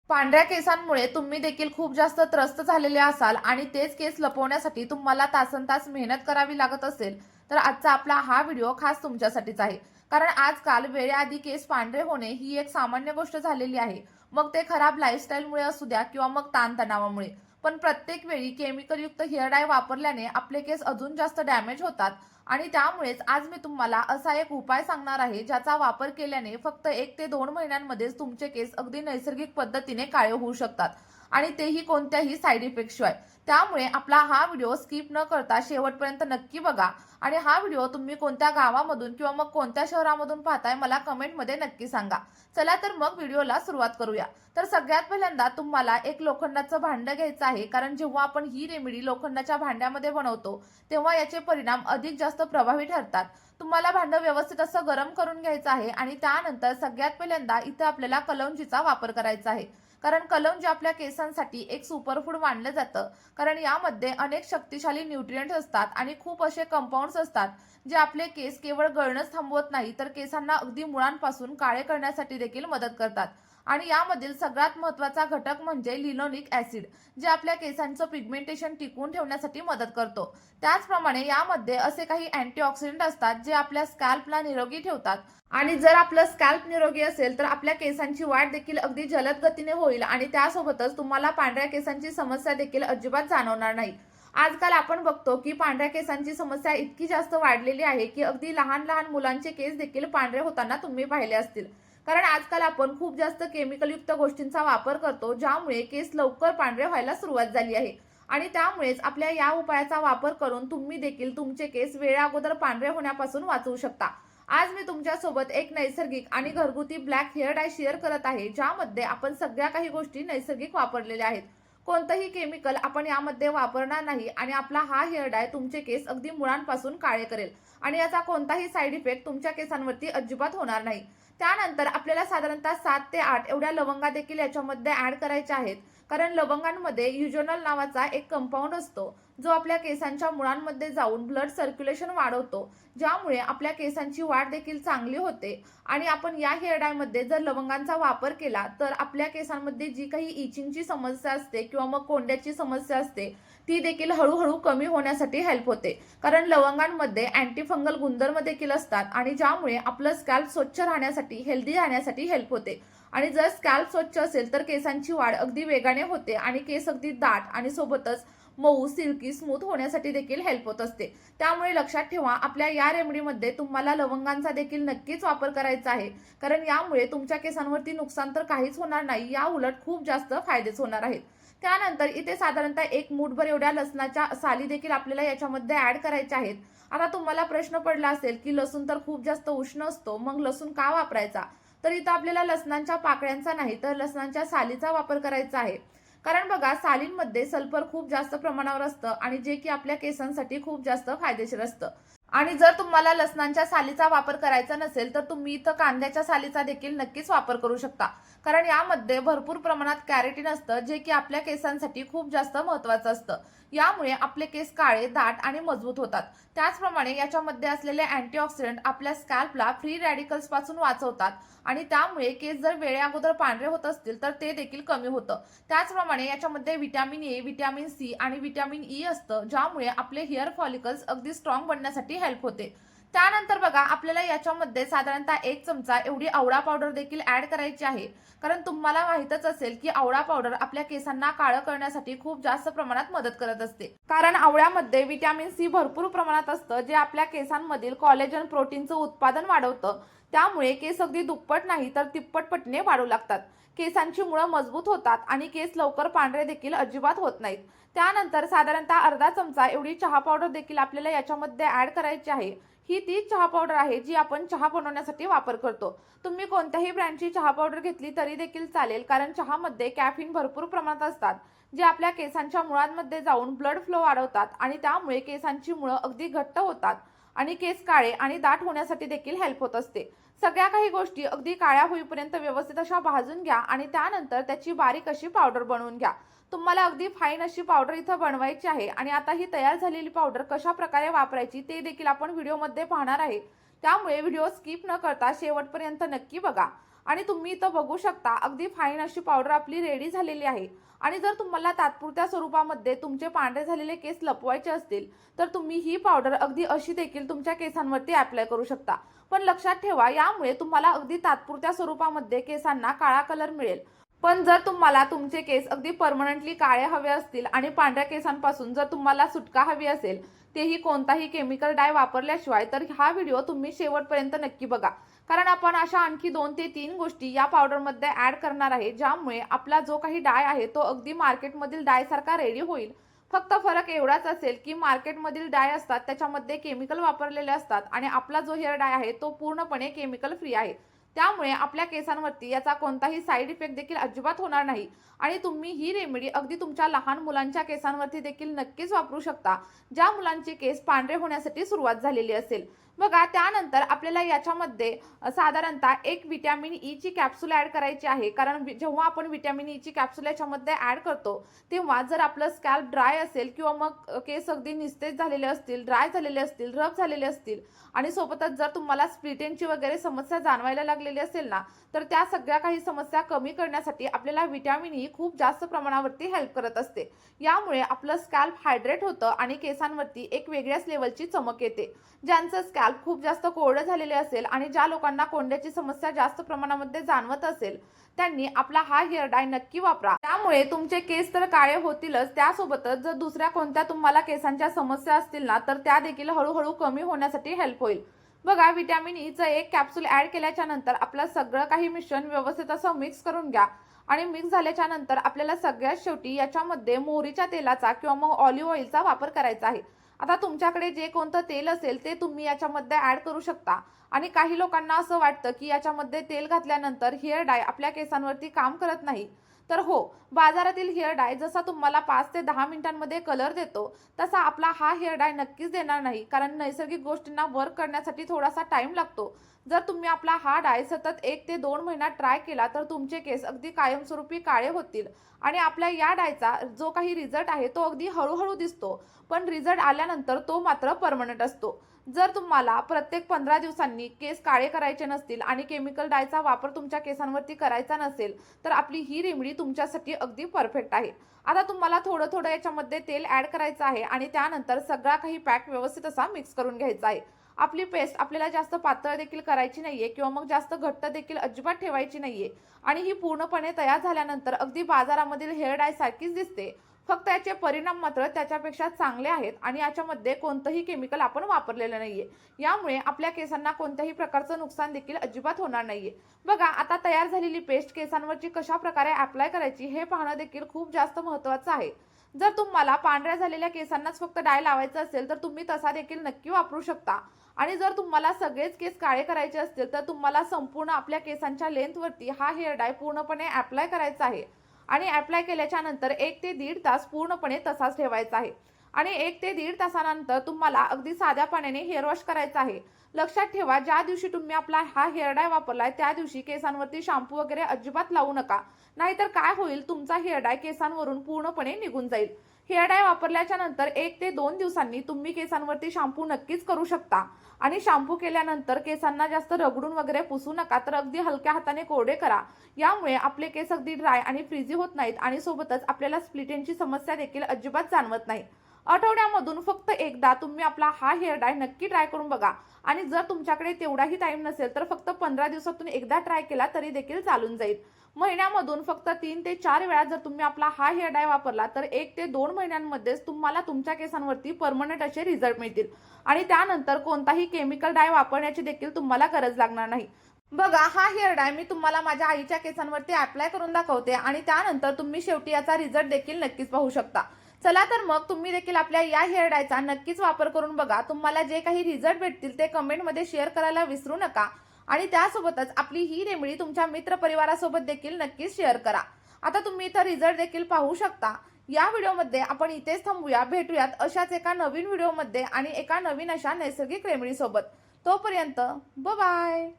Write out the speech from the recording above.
पांढऱ्या केसांमुळे तुम्ही देखील खूप जास्त त्रस्त झालेले असाल आणि तेच केस लपवण्यासाठी तुम्हाला तासनतास मेहनत करावी लागत असेल, तर आजचा आपला हा व्हिडिओ खास तुमच्यासाठीच आहे. कारण आजकाल वेळेआधी केस पांढरे होणे ही एक सामान्य गोष्ट झालेली आहे. मग ते खराब लाईफस्टाईलमुळे असू द्या किंवा मग ताणतणावामुळे. पण प्रत्येक वेळी केमिकलयुक्त हेअर डाय वापरल्याने आपले केस अजून जास्त डॅमेज होतात आणि त्यामुळेच आज मी तुम्हाला असा एक उपाय सांगणार आहे, ज्याचा वापर केल्याने फक्त 1 ते 2 महिन्यांमध्येच तुमचे केस अगदी नैसर्गिक पद्धतीने काळे होऊ शकतात आणि तेही कोणत्याही साईड इफेक्ट शिवाय. त्यामुळे आपला हा व्हिडिओ स्किप न करता शेवटपर्यंत नक्की बघा आणि हा व्हिडिओ तुम्ही कोणत्या गावामधून किंवा मग कोणत्या शहरामधून पाहताय मला कमेंटमध्ये नक्की सांगा. चला तर मग व्हिडिओला सुरुवात करूया. तर सगळ्यात पहिल्यांदा तुम्हाला एक लोखंडाचं भांडं घ्यायचं आहे, कारण जेव्हा आपण ही रेमेडी लोखंडाच्या भांड्यामध्ये बनवतो तेव्हा याचे परिणाम अधिक जास्त प्रभावी ठरतात. तुम्हाला भांडं व्यवस्थित असं गरम करून घ्यायचं आहे आणि त्यानंतर सगळ्यात पहिल्यांदा इथे आपल्याला कलौंजीचा वापर करायचा आहे. कारण कलौंजी आपल्या केसांसाठी एक सुपरफूड मानलं जातं. कारण यामध्ये अनेक शक्तिशाली न्यूट्रिएंट्स असतात आणि खूप असे कंपाऊंड्स असतात जे आपले केस केवळ गळणंच थांबवत नाही, तर केसांना अगदी मुळांपासून काळे करण्यासाठी देखील मदत करतात. आणि यामधील सगळ्यात महत्त्वाचा घटक म्हणजे लिनोलिक ॲसिड, जे आपल्या केसांचं पिगमेंटेशन टिकवून ठेवण्यासाठी मदत करतो. त्याचप्रमाणे यामध्ये असे काही अँटीऑक्सिडंट असतात जे आपल्या स्कॅल्पला निरोगी ठेवतात आणि जर आपलं स्कॅल्प निरोगी असेल तर आपल्या केसांची वाढ देखील अगदी जलद गतीने होईल आणि त्यासोबतच तुम्हाला पांढऱ्या केसांची समस्या देखील अजिबात जाणवणार नाही. आजकाल आपण बघतो की पांढऱ्या केसांची समस्या इतकी जास्त वाढलेली आहे की अगदी लहान लहान मुलांचे केस देखील पांढरे होताना तुम्ही पाहिले असतील. कारण आजकाल आपण खूप जास्त केमिकलयुक्त गोष्टींचा वापर करतो, ज्यामुळे केस लवकर पांढरे व्हायला सुरुवात झाली आहे. आणि त्यामुळेच आपल्या या उपायाचा वापर करून तुम्ही देखील तुमचे केस वेळा अगोदर पांढरे होण्यापासून वाचवू शकता. आज मी तुमच्यासोबत एक नैसर्गिक आणि घरगुती ब्लॅक हेअर डाय शेअर करत आहे, ज्यामध्ये आपण सगळ्या काही गोष्टी नैसर्गिक वापरलेल्या आहेत. कोणतंही केमिकल आपण यामध्ये वापरणार नाही आणि आपला हा हेअर डाय तुमचे केस अगदी मुळांपासून काळे करेल आणि याचा कोणताही साईड इफेक्ट तुमच्या केसांवरती अजिबात होणार नाही. त्यानंतर आपल्याला साधारणतः 7 ते 8 एवढ्या लवंगा देखील याच्यामध्ये ऍड करायच्या आहेत. कारण लवंगांमध्ये युजोनल नावाचा एक कंपाऊंड असतो, जो आपल्या केसांच्या मुळांमध्ये जाऊन ब्लड सर्क्युलेशन वाढवतो, ज्यामुळे आपल्या केसांची वाढ देखील चांगली होते. आणि आपण या हेअर डायमध्ये जर लवंगांचा वापर केला तर आपल्या केसांमध्ये जी काही इचिंगची समस्या असते किंवा मग कोंड्याची समस्या असते, ती देखील हळूहळू कमी होण्यासाठी हेल्प होते. कारण लवंगांमध्ये अँटी फंगल गुणधर्म देखील असतात आणि ज्यामुळे आपलं स्कॅल्प स्वच्छ राहण्यासाठी, हेल्दी राहण्यासाठी हेल्प होते. आणि जर स्कॅल्प स्वच्छ असेल तर केसांची वाढ अगदी वेगाने होते आणि केस अगदी दाट आणि सोबतच मऊ, सिल्की, स्मूथ होण्यासाठी देखील हेल्प होत असते. त्यामुळे लक्षात ठेवा, आपल्या या रेमेडीमध्ये तुम्हाला लवंगांचा देखील नक्कीच वापर करायचा आहे. कारण यामुळे तुमच्या केसांवरती नुकसान तर काहीच होणार नाही, या उलट खूप जास्त फायदेच होणार आहेत. त्यानंतर इथे साधारणतः 1 मूठभर एवढ्या लसणाच्या साली देखील आपल्याला याच्यामध्ये ऍड करायच्या आहेत. आता तुम्हाला प्रश्न पडला असेल की लसूण तर खूप जास्त उष्ण असतो, मग लसूण का वापरायचा? तर इथं आपल्याला लसणांच्या पाकळ्यांचा नाही तर लसणांच्या सालीचा वापर करायचा आहे. कारण बघा, सालींमध्ये सल्फर खूप जास्त प्रमाणावर असतं आणि जे की आपल्या केसांसाठी खूप जास्त फायदेशीर असतं. आणि जर तुम्हाला लसणांच्या सालीचा वापर करायचा नसेल तर तुम्ही इथं कांद्याच्या सालीचा देखील नक्कीच वापर करू शकता. कारण यामध्ये भरपूर प्रमाणात कॅरेटीन असतं, जे की आपल्या केसांसाठी खूप जास्त महत्त्वाचं असतं. यामुळे आपले केस काळे, दाट आणि मजबूत होतात. त्याचप्रमाणे याच्यामध्ये असलेले अँटीऑक्सिडंट आपल्या स्कॅल्पला फ्री रॅडिकल्स पासून वाचवतात आणि त्यामुळे केस जर वेळे अगोदर पांढरे होत असतील तर ते देखील कमी होतं. त्याचप्रमाणे याच्यामध्ये व्हिटॅमिन ए, व्हिटॅमिन सी आणि व्हिटॅमिन ई असतं, ज्यामुळे आपले हेअर फॉलिकल्स अगदी स्ट्रॉंग बनण्यासाठी हेल्प होते. त्यानंतर बघा, आपल्याला याच्यामध्ये साधारणतः 1 चमचा एवढी आवळा पावडर देखील ऍड करायची आहे. कारण तुम्हाला माहितच असेल की आवळा पावडर आपल्या केसांना काळं करण्यासाठी खूप जास्त प्रमाणात मदत करत असते. कारण आवळ्यामध्ये व्हिटॅमिन सी भरपूर प्रमाणात असतं, जे आपल्या केसांमधील कॉलेजन प्रोटीनचं उत्पादन वाढवतं. त्यामुळे केस अगदी दुप्पट नाही तर तिप्पट पटीने वाढू लागतात. केसांची मुळं मजबूत होतात आणि केस लवकर पांढरे देखील अजिबात होत नाहीत. त्यानंतर साधारणतः अर्धा चमचा एवढी चहा पावडर देखील आपल्याला याच्यामध्ये ऍड करायची आहे. ही तीच चहा पावडर आहे जी आपण चहा बनवण्यासाठी वापर करतो. तुम्ही कोणत्याही ब्रँडची चहा पावडर घेतली तरी देखील चालेल, कारण चहामध्ये कॅफीन भरपूर प्रमाणात असतात, जे आपल्या केसांच्या मुळांमध्ये जाऊन ब्लड फ्लो वाढवतात आणि त्यामुळे केसांची मुळं अगदी घट्ट होतात आणि केस काळे आणि दाट होण्यासाठी देखील हेल्प होत असते. सगळ्या काही गोष्टी अगदी काळ्या होईपर्यंत व्यवस्थित अशा भाजून घ्या आणि त्यानंतर त्याची बारीक अशी पावडर बनवून घ्या. तुम्हाला अगदी फाईन अशी पावडर इथं बनवायची आहे आणि आता ही तयार झालेली पावडर कशा प्रकारे वापरायची ते देखील आपण व्हिडिओमध्ये पाहणार आहे. त्यामुळे व्हिडिओ स्किप न करता शेवटपर्यंत नक्की बघा. आणि तुम्ही इथं बघू शकता अगदी फाईन अशी पावडर आपली रेडी झालेली आहे। आणि जर तुम्हाला तात्पुरत्या स्वरूपामध्ये तुमचे पांढरे झालेले केस लपवायचे असतील तर तुम्ही ही पावडर अगदी अशी देखील तुमच्या केसांवरती अप्लाय करू शकता। पण लक्षात ठेवा, यामुळे तुम्हाला अगदी तात्पुरत्या स्वरूपामध्ये केसांना काळा कलर मिळेल। पण जर तुम्हाला तुमचे केस अगदी परमनंटली काळे हवे असतील आणि पांढऱ्या केसांपासून जर तुम्हाला सुटका हवी असेल, तेही कोणताही केमिकल डाय वापरल्याशिवाय, तर हा व्हिडिओ तुम्ही शेवटपर्यंत नक्की बघा। कारण आपण अशा आणखी 2 ते 3 गोष्टी या पावडरमध्ये ऍड करणार आहे, ज्यामुळे आपला जो काही डाय आहे तो अगदी मार्केटमधील डाय सारखा रेडी होईल। फक्त फरक एवढाच असेल की मार्केटमधील डाय असतात त्याच्यामध्ये केमिकल वापरलेले असतात आणि आपला जो हेअर डाय आहे तो पूर्णपणे केमिकल फ्री आहे। त्यामुळे आपल्या केसांवरती याचा कोणताही साईड इफेक्ट देखील अजिबात होणार नाही आणि तुम्ही ही रेमेडी अगदी तुमच्या लहान मुलांच्या केसांवरती देखील नक्कीच वापरू शकता, ज्या मुलांचे केस पांढरे होण्यासाठी सुरुवात झालेली असेल। बघा, त्यानंतर आपल्याला याच्यामध्ये साधारणतः एक व्हिटॅमिन ई ची कॅप्सूल ऍड करायची आहे। कारण जेव्हा आपण व्हिटॅमिन ई ची कॅप्सूल याच्यामध्ये ऍड करतो तेव्हा जर आपलं स्कॅल्प ड्राय असेल किंवा मग केस अगदी निस्तेज झालेले असतील, ड्राय झालेले असतील, रफ झालेले असतील आणि सोबतच जर तुम्हाला स्प्लिट एंडची वगैरे समस्या जाणवायला लागलेली असेल ना, तर त्या सगळ्या काही समस्या कमी करण्यासाठी आपल्याला व्हिटॅमिन ई खूप जास्त प्रमाणावरती हेल्प करत असते। यामुळे आपलं स्कॅल्प हायड्रेट होतं आणि केसांवरती एक वेगळ्याच लेवलची चमक येते। ज्यांचं स्कॅल्प खूप जास्त कोरडं झालेले असेल आणि ज्या लोकांना कोंड्याची समस्या जास्त प्रमाणामध्ये जाणवत असेल, त्यांनी आपला हा हेअर डाय नक्की वापरा। त्यामुळे तुमचे केस तर काळे होतीलच, त्यासोबतच जर दुसऱ्या कोणत्या तुम्हाला केसांच्या समस्या असतील ना, तर त्या देखील हळूहळू कमी होण्यासाठी हेल्प होईल। बघा, व्हिटॅमिन ई चं एक कॅप्सूल ऍड केल्याच्या नंतर आपलं सगळं काही मिश्रण व्यवस्थित असं मिक्स करून घ्या आणि मिक्स झाल्याच्या नंतर आपल्याला सगळ्यात शेवटी याच्यामध्ये मोहरीच्या तेलाचा किंवा मग ऑलिव्ह ऑइलचा वापर करायचा आहे। आता तुमच्याकडे जे कोणतं तेल असेल ते तुम्ही याच्यामध्ये ऍड करू शकता। आणि काही लोकांना असं वाटतं की याच्यामध्ये तेल घातल्यानंतर हेअर डाय आपल्या केसांवरती काम करत नाही, तर हो, बाजारातील हेअर डाय जसा तुम्हाला 5 ते 10 मिनिटांमध्ये कलर देतो तसा आपला हा हेअर डाय नक्कीच देणार नाही। कारण नैसर्गिक गोष्टींना वर्क करण्यासाठी थोडासा टाइम लागतो। जर तुम्ही आपला हा डाय सतत 1 ते 2 महिन्यात ट्राय केला तर तुमचे केस अगदी कायमस्वरूपी काळे होतील आणि आपल्या या डायचा जो काही रिझल्ट आहे तो अगदी हळूहळू दिसतो, पण रिझल्ट आल्यानंतर तो मात्र परमनंट असतो। जर तुम्हाला प्रत्येक 15 दिवसांनी केस काळे करायचे नसतील आणि केमिकल डायचा वापर तुमच्या केसांवरती करायचा नसेल, तर आपली ही रेमेडी तुमच्यासाठी अगदी परफेक्ट आहे। आता तुम्हाला थोडं थोडं याच्यामध्ये तेल ऍड करायचं आहे आणि त्यानंतर सगळा काही पॅक व्यवस्थित असा मिक्स करून घ्यायचा आहे। आपली पेस्ट आपल्याला जास्त पातळ देखील करायची नाहीये किंवा मग जास्त घट्ट देखील अजिबात ठेवायची नाहीये आणि ही पूर्णपणे तयार झाल्यानंतर अगदी बाजारामधील हेअर डाय सारखीच दिसते। फक्त याचे परिणाम मात्र त्याच्यापेक्षा चांगले आहेत आणि याच्यामध्ये कोणतंही केमिकल आपण वापरलेलं नाहीये। यामुळे आपल्या केसांना कोणत्याही प्रकारचं नुकसान देखील अजिबात होणार नाहीये। बघा, आता तयार झालेली पेस्ट केसांवरची कशा प्रकारे अप्लाय करायची हे पाहणं देखील खूप जास्त महत्त्वाचं आहे। जर तुम्हाला पांढऱ्या झालेल्या केसांनाच फक्त डाय लावायचा असेल तर तुम्ही तसा देखील नक्की वापरू शकता आणि जर तुम्हाला सगळेच केस काळे करायचे असतील तर तुम्हाला संपूर्ण आपल्या केसांच्या लेंथवरती हा हेअर डाय पूर्णपणे अप्लाय करायचा आहे आणि अप्लाय केल्याच्या नंतर 1 ते 1.5 तास पूर्णपणे तसाच ठेवायचा आहे आणि 1 ते 1.5 तासानंतर तुम्हाला अगदी साध्या पाण्याने हेअर वॉश करायचा आहे। लक्षात ठेवा, ज्या दिवशी तुम्ही आपला हा हेअर डाय वापरलाय त्या दिवशी केसांवरती शॅम्पू वगैरे अजिबात लावू नका, नाहीतर काय होईल, तुमचा हेअर डाय केसांवरून पूर्णपणे निघून जाईल। हेअर डाय वापरल्याच्या नंतर 1 ते 2 दिवसांनी तुम्ही केसांवरती शॅम्पू नक्कीच करू शकता आणि शॅम्पू केल्यानंतर केसांना जास्त रगडून वगैरे पुसू नका, तर अगदी हलक्या हाताने कोरडे करा। यामुळे आपले केस अगदी ड्राय आणि फ्रीझी होत नाहीत आणि सोबतच आपल्याला स्प्लिट एंडची समस्या देखील अजिबात जाणवत नाही। आठवड्यामधून फक्त एकदा तुम्ही आपला हा हेअर डाय नक्की ट्राय करून बघा आणि जर तुमच्याकडे तेवढाही टाइम नसेल तर फक्त 15 दिवसातून एकदा ट्राय केला तरी देखील चालून जाईल। महिन्यामधून फक्त 3 ते 4 वेळा जर तुम्ही आपला हा हेअर डाय वापरला तर 1 ते 2 महिन्यांमध्येच तुम्हाला तुमच्या केसांवरती परमनंट असे रिझल्ट मिळतील आणि त्यानंतर कोणताही केमिकल डाय वापरण्याची देखील तुम्हाला गरज लागणार नाही। बघा, हा हेअर डाय मी तुम्हाला माझ्या आईच्या केसांवरती अप्लाय करून दाखवते आणि त्यानंतर तुम्ही शेवटी याचा रिझल्ट देखील नक्कीच पाहू शकता। चला तर मग तुम्ही देखील आपल्या या हेअर डायचा नक्कीच वापर करून बघा। तुम्हाला जे काही रिझल्ट भेटतील ते कमेंटमध्ये शेअर करायला विसरू नका आणि त्यासोबतच आपली ही रेमेडी तुमच्या मित्रपरिवारासोबत देखील नक्कीच शेअर करा। आता तुम्ही इथं रिझल्ट देखील पाहू शकता। या व्हिडिओमध्ये आपण इथेच थांबूया, भेटूयात अशाच एका नवीन व्हिडिओमध्ये आणि एका नवीन अशा नैसर्गिक रेमेडी सोबत। तोपर्यंत बाय बाय।